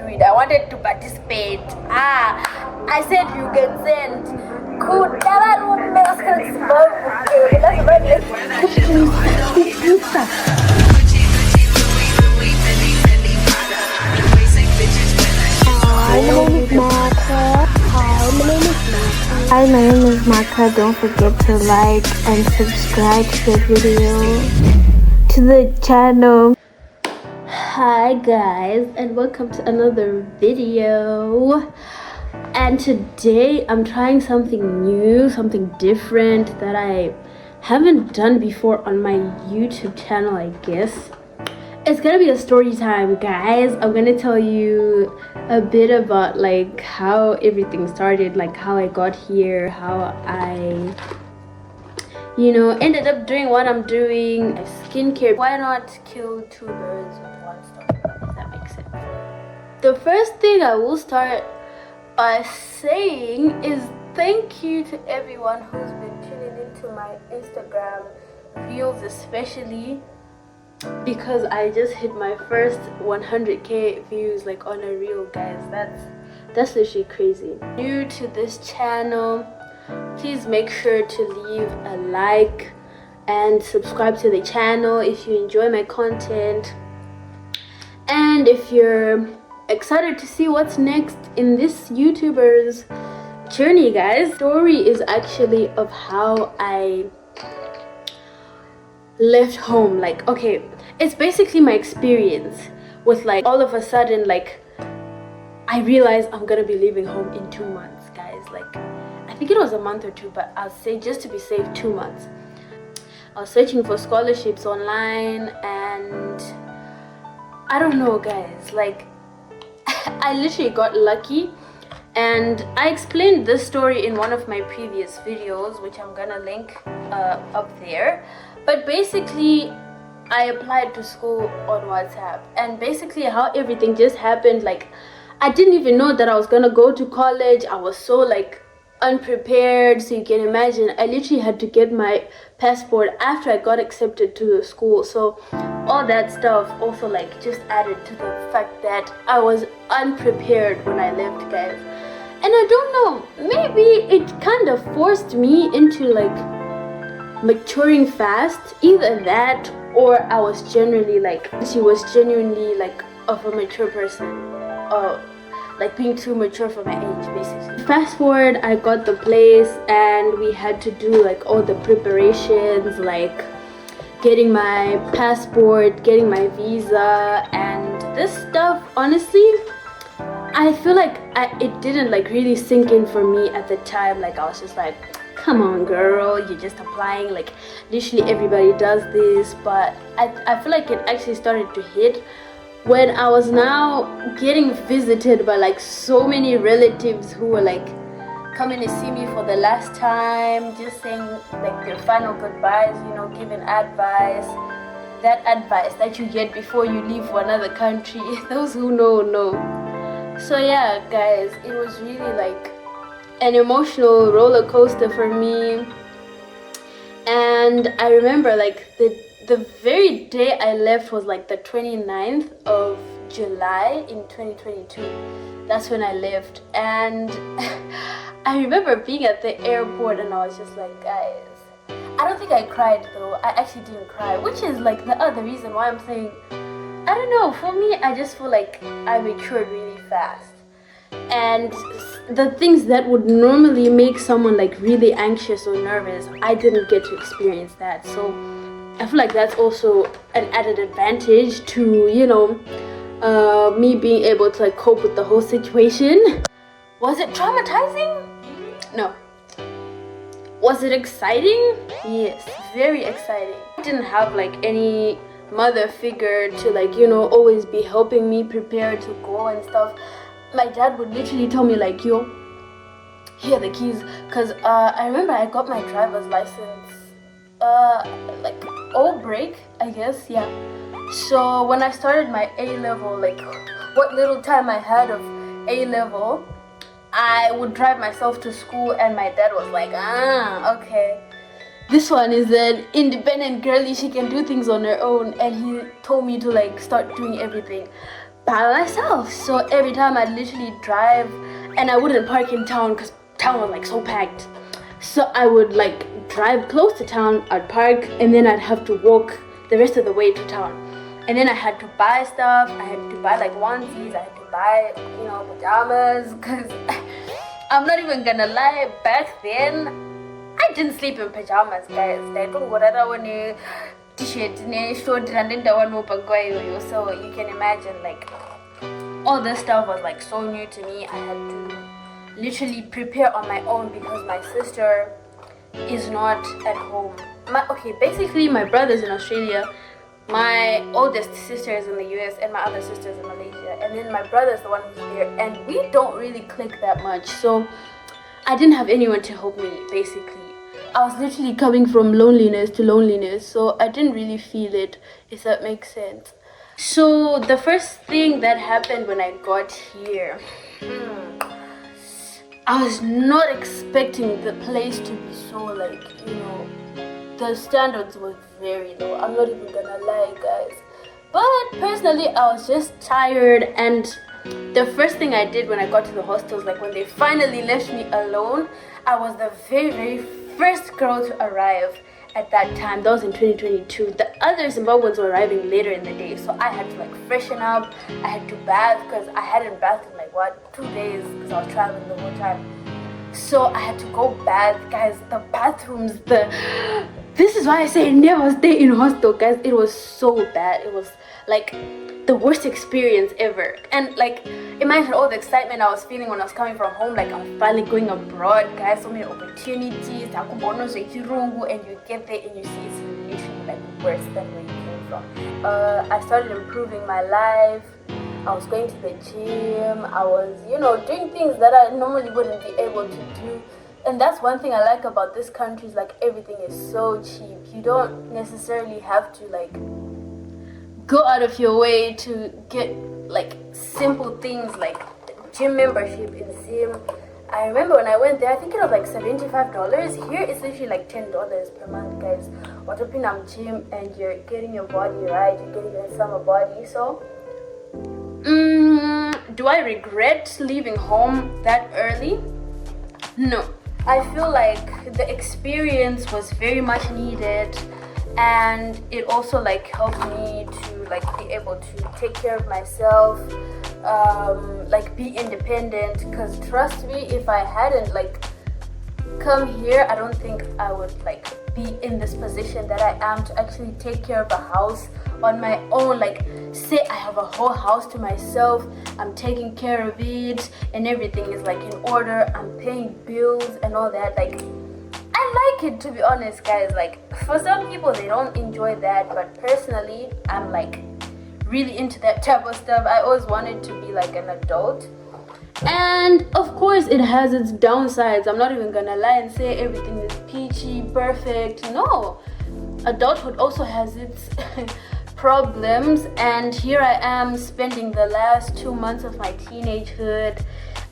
do it. I wanted to participate. I said you can send. Could Hi, my name is Maka. Don't forget to like and subscribe to the video, to the channel. Hi guys, and welcome to another video. And today I'm trying something new, something different that I haven't done before on my YouTube channel, I guess. It's gonna be a story time, guys. I'm gonna tell you a bit about like how everything started, like how I got here, how I ended up doing what I'm doing, skincare. Why not kill two birds with one stone, if that makes sense. The first thing I will start by saying is thank you to everyone who's been tuning into my Instagram reels, especially because I just hit my first 100k views like on a reel, guys. That's literally crazy. New to this channel, please make sure to leave a like and subscribe to the channel if you enjoy my content, and if you're excited to see what's next in this YouTuber's journey, guys. Story is actually of how I left home. Like, okay, it's basically my experience with like all of a sudden like I realized I'm gonna be leaving home in 2 months, guys. Like, I think it was a month or two, but I'll say just to be safe, 2 months. I was searching for scholarships online and I don't know, guys, like I literally got lucky. And I explained this story in one of my previous videos, which I'm gonna link up there. But basically I applied to school on WhatsApp, and basically how everything just happened, like I didn't even know that I was gonna go to college. I was so like unprepared, so you can imagine I literally had to get my passport after I got accepted to the school. So all that stuff also like just added to the fact that I was unprepared when I left, guys. And I don't know, maybe it kind of forced me into like maturing fast, either that or I was genuinely like, she was genuinely like of a mature person, like being too mature for my age, basically. Fast forward, I got the place and we had to do like all the preparations, like getting my passport, getting my visa, and this stuff. Honestly, I feel like it didn't like really sink in for me at the time. Like I was just like, come on girl, you're just applying, like literally everybody does this. But I feel like it actually started to hit when I was now getting visited by like so many relatives who were like coming to see me for the last time, just saying like their final goodbyes, giving advice, that advice that you get before you leave for another country. Those who know. So yeah, guys, it was really like an emotional roller coaster for me. And I remember like the very day I left was like the 29th of July in 2022. That's when I left. And I remember being at the airport and I was just like, guys, I don't think I cried though. I actually didn't cry, which is like the other reason why I'm saying, I don't know, for me I just feel like I matured really fast. And the things that would normally make someone like really anxious or nervous, I didn't get to experience that. So I feel like that's also an added advantage to me being able to like cope with the whole situation. Was it traumatizing? No. Was it exciting? Yes, very exciting. I didn't have like any mother figure to like always be helping me prepare to go and stuff. My dad would literally tell me like, yo, here are the keys, because I remember I got my driver's license like break, I guess, yeah. So when I started my A-level, like what little time I had of A-level, I would drive myself to school, and my dad was like, okay, this one is an independent girlie, she can do things on her own. And he told me to like start doing everything. by myself. So every time I'd literally drive, and I wouldn't park in town because town was like so packed. So I would like drive close to town, I'd park, and then I'd have to walk the rest of the way to town. And then I had to buy stuff. I had to buy like onesies. I had to buy, pajamas. Because I'm not even gonna lie, back then I didn't sleep in pajamas, guys. T-shirt, short, so you can imagine, like, all this stuff was like so new to me. I had to literally prepare on my own because my sister is not at home. Basically my brother's in Australia, my oldest sister is in the US, and my other sister is in Malaysia, and then my brother's the one who's here, and we don't really click that much. So I didn't have anyone to help me. Basically I was literally coming from loneliness to loneliness, so I didn't really feel it, if that makes sense. So the first thing that happened when I got here, I was not expecting the place to be so, like, the standards were very low. I'm not even gonna lie, guys. But personally, I was just tired, and the first thing I did when I got to the hostels, like when they finally left me alone, I was the very, very first girl to arrive at that time. That was in 2022. The other Zimbabweans were arriving later in the day, so I had to like freshen up. I had to bath because I hadn't bathed in like 2 days because I was traveling the whole time. So I had to go bath, guys. The bathrooms, this is why I say never stay in hostel, guys. It was so bad. It was like the worst experience ever. And like, imagine all the excitement I was feeling when I was coming from home, like I'm finally going abroad, guys. So many opportunities, and you get there and you see it's literally like worse than where you came from. I started improving my life. I was going to the gym. I was, doing things that I normally wouldn't be able to do. And that's one thing I like about this country, is like everything is so cheap. You don't necessarily have to like go out of your way to get like simple things like gym membership in Zim. I remember when I went there, I think it was like $75. Here it's literally like $10 per month, guys. What up in gym, and you're getting your body right, you're getting your summer body. So do I regret leaving home that early? No. I feel like the experience was very much needed, and it also like helped me to like be able to take care of myself, like be independent. Because trust me, if I hadn't like come here, I don't think I would like be in this position that I am, to actually take care of a house on my own. Like, say I have a whole house to myself, I'm taking care of it, and everything is like in order, I'm paying bills and all that. Like, I like it, to be honest, guys. Like, for some people they don't enjoy that, but personally I'm like really into that type of stuff. I always wanted to be like an adult, and of course it has its downsides. I'm not even gonna lie and say everything is peachy perfect. No, adulthood also has its problems, and here I am spending the last 2 months of my teenagehood.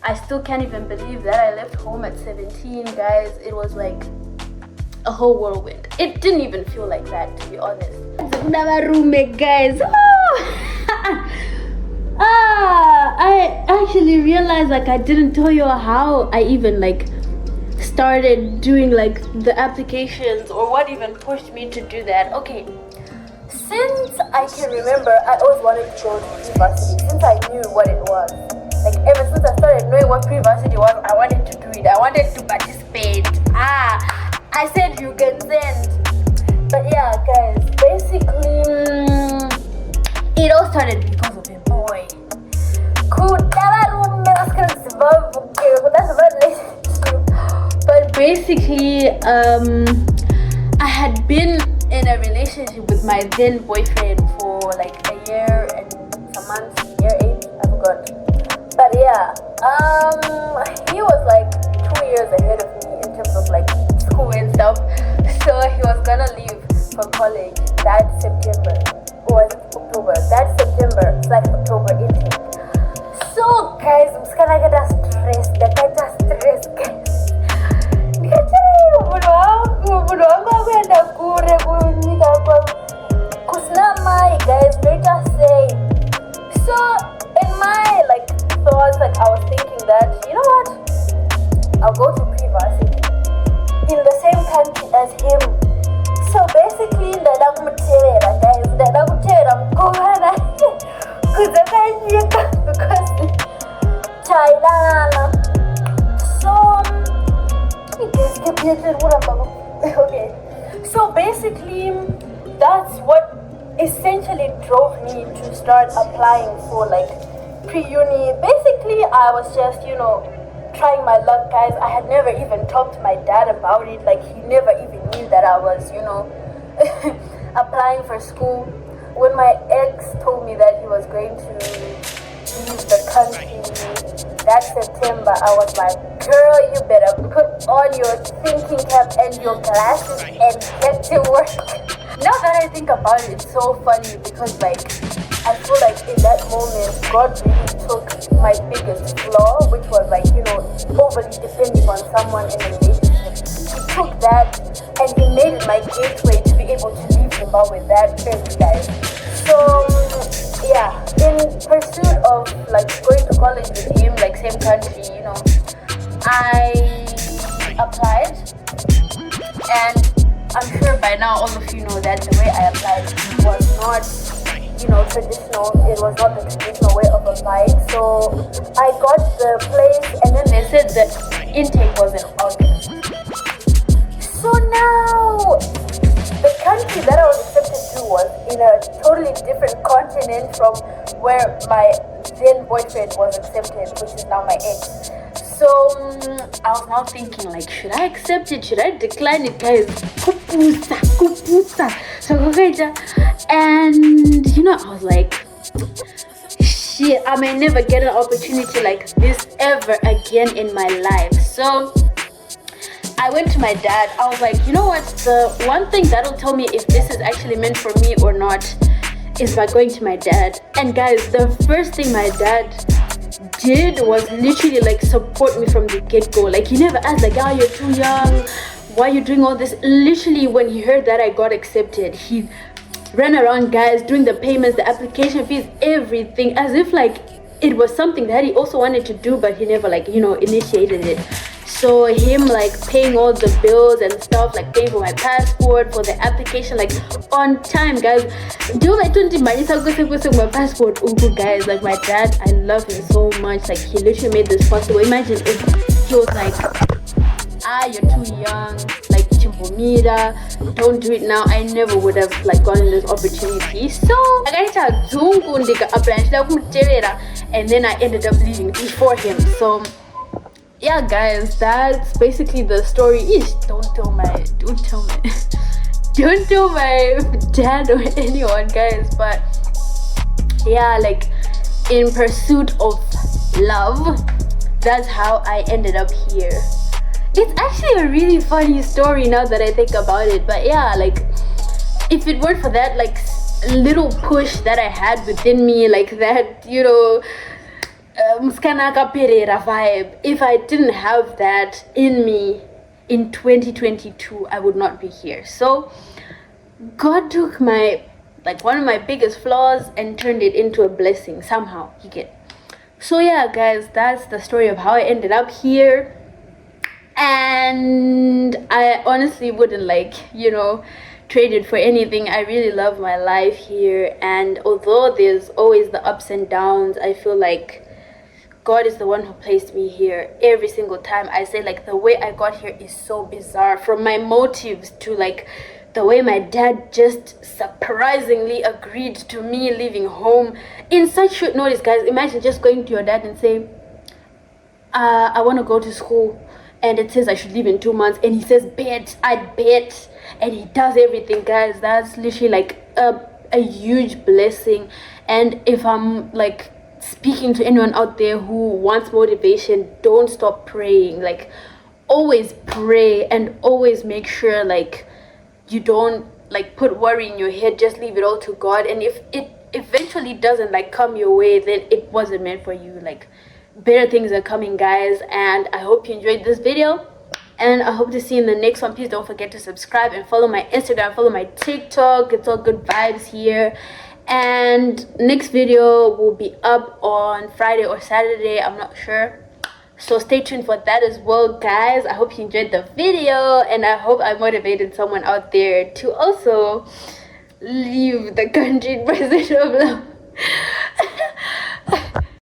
I still can't even believe that I left home at 17, guys. It was like a whole whirlwind. It didn't even feel like that, to be honest. Another roommate, guys. I actually realized like I didn't tell you how I even like started doing like the applications, or what even pushed me to do that. Okay, since I can remember, I always wanted to go to pre-varsity since I knew what it was. Like, ever since I started knowing what pre-varsity was, I wanted to do it. I wanted to participate. I said you can send. But yeah, guys, basically, it all started because of a boy. But basically, I had been in a relationship with my then boyfriend for like a year and some months, year 8, I forgot. But yeah, he was like 2 years ahead of me in terms of like school and stuff. So he was gonna leave for college that September, or was it October? That September / October intake. So guys, I'm just gonna get stressed. Guys. Guys, let us say. So that's what essentially drove me to start applying for like pre-uni. Basically, I was just, trying my luck, guys. I had never even talked to my dad about it. Like, he never even knew that I was, applying for school. When my ex told me that he was going to leave the country that September, I was like, girl, you better put on your thinking cap and your glasses and get to work. Now that I think about it, it's so funny because like I feel like in that moment God really took my biggest flaw, which was like, overly depending on someone in a relationship. He took that and he made it my gateway to be able to leave Zimbabwe that early, guys. So yeah, in pursuit of like going to college with him, like same country, I applied, and I'm sure by now all of you know that the way I applied was not, traditional. It was not the traditional way of applying. So I got the place, and then they said that intake was in August. So now the country that I was accepted to was in a totally different continent from where my then boyfriend was accepted, which is now my ex. So I was now thinking, like, should I accept it? Should I decline it, guys? And I was like, shit, I may never get an opportunity like this ever again in my life. So I went to my dad. I was like, you know what? The one thing that'll tell me if this is actually meant for me or not is by going to my dad. And guys, the first thing my dad did was literally like support me from the get-go. Like, he never asked like, you're too young, why are you doing all this? Literally, when he heard that I got accepted, he ran around, guys, doing the payments, the application fees, everything, as if like it was something that he also wanted to do, but he never like initiated it. So him like paying all the bills and stuff, like paying for my passport, for the application, like on time, guys. Do my 20 money my passport, guys. Like, my dad, I love him so much. Like, he literally made this possible. Imagine if he was like, you're too young, like chimbomira, don't do it now. I never would have like gotten this opportunity. So and then I ended up leaving before him. So yeah, guys, that's basically the story. Don't tell my dad or anyone, guys. But yeah, like, in pursuit of love, that's how I ended up here. It's actually a really funny story now that I think about it. But yeah, like, if it weren't for that like little push that I had within me, like that, Mskanaka Pereira vibe, if I didn't have that in me in 2022, I would not be here. So God took one of my biggest flaws and turned it into a blessing somehow, you get. So yeah, guys, that's the story of how I ended up here. And I honestly wouldn't trade it for anything. I really love my life here, and although there's always the ups and downs, I feel like God is the one who placed me here every single time. I say, like, the way I got here is so bizarre, from my motives to like the way my dad just surprisingly agreed to me leaving home in such short notice, guys. Imagine just going to your dad and say, I want to go to school, and it says I should leave in 2 months, and he says, I bet, and he does everything, guys. That's literally like a huge blessing. And if I'm like speaking to anyone out there who wants motivation, don't stop praying. Like, always pray, and always make sure like you don't like put worry in your head. Just leave it all to God, and if it eventually doesn't like come your way, then it wasn't meant for you. Like, better things are coming, guys. And I hope you enjoyed this video, and I hope to see you in the next one. Please don't forget to subscribe and follow my Instagram, follow my TikTok. It's all good vibes here. And next video will be up on Friday or Saturday, I'm not sure, so stay tuned for that as well, guys. I hope you enjoyed the video, and I hope I motivated someone out there to also leave the country in pursuit of love.